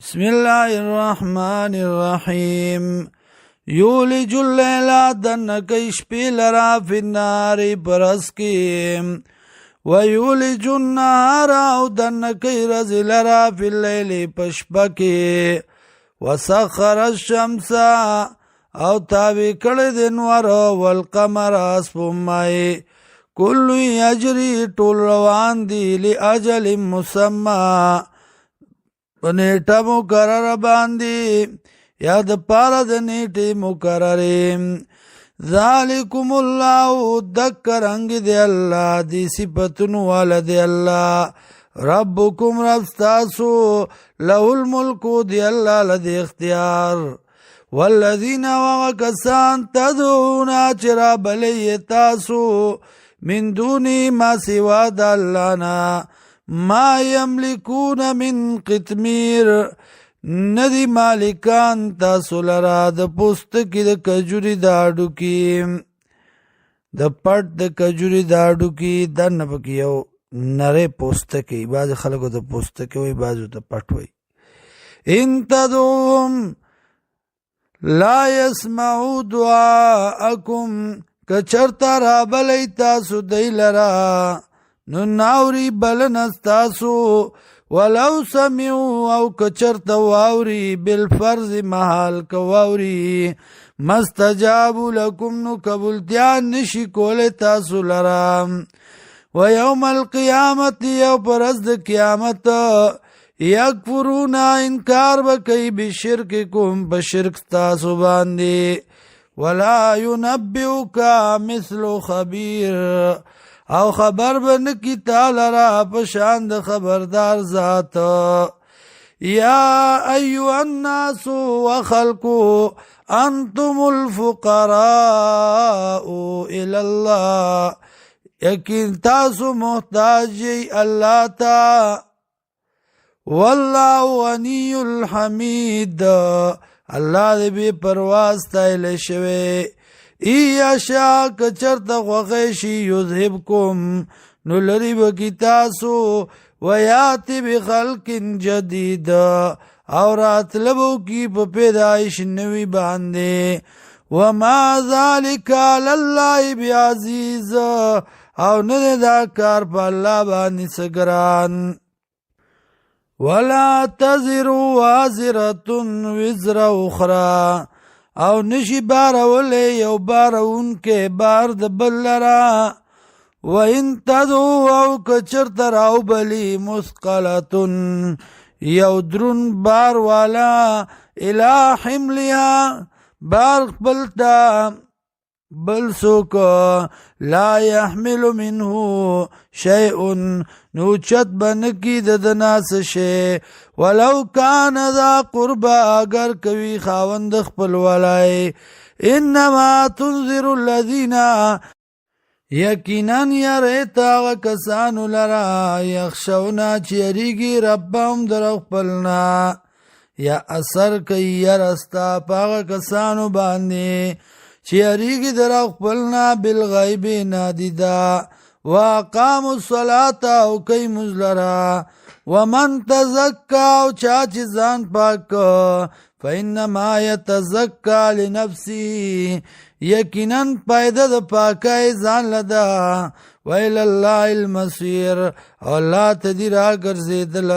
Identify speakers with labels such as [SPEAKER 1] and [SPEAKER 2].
[SPEAKER 1] بسم الله الرحمن الرحیم یولج اللیل دنکی شپی لرا فی النار پرس کی ویولج النهار او دنکی رزی لرا فی اللیل پشپکی وسخر الشمس او تابی کړی د انوار والقمر اسپومای کل یجری ټول روان دی لاجل مسمى نیټه مقرر باندې یا د پاره د نیټې مقررې ذالکم الله دکرنګ دی الله دی صفاتونو والا دی الله ربکم رب ستاسو له الملک دی الله لدی اختیار والذین وکسان تدعون چرا بلی تاسو من دونی ما سوا د الله نه ما یملکون من قطمیر ندی مالکان تاسو لرا د پوستکی د کجوری داړو کی د پټ د کجوری داړو کی د نبکی یو نره پوستکی باز خلکو د پوستکی وای بازو ته پټ وای ان تدوم لا يسمعوا دعاءکم کچرتا را بلی تاسو دی لرا نو ناوری بلنستاسو ولو سمیو او کچرت واوری بالفرض محال کواوری مستجابو لکم نو قبولتیان نشی کول تاسو لرام و یوم القیامت یو پرز د قیامت یکفرون انکار بکی بشرککم بشرک تاسو باندی ولا ینبئوکا مثل خبیر او خبر بن کی تعالی را پشان د خبردار ذات یا ایها الناس وخلقوا انتم الفقراء الى الله یقین تاسو محتاج الله تا والله غنی الحمید الله دې بے پروا ستایل شوی ایاشا کچرت غوغیشی یذهبکم نو لری بکی تاسو ویاتی بخلق جدید او راتلبو کی پا پیدایش نوی باندے وما ذالک لاللہ بیعزیز او ند دا کار پا اللہ بانی سگران ولا تزر وازرة وزر اخرى او نشی بارولی یو باروون کے بار د بل لرا و ان تدو او کچرت راو بلی مسقلتن یو درون بار والا الى حملها بار بلتا بل سوک لا يحمل منه شيء نوچت بنکی ددناس شے ولو کان ذا قربا اگر کوي خاوند خپل ولای انما تنذر الذين یقینا یریتا وکسانو لرا یخشونا چیریگی ربهم در خپلنا یا اثر کئی یرستا پاغ کسانو باندی چیریگی در خپلنا بالغیب نادیدا واقاموا الصلاة او کئی مزلرا ومن تزکا او چاچ زان پاک فإنما يتزکا لنفسی یقینا پایده د پاکای زان لدا ویل الله المصیر او الله تدیرا ګرځیدل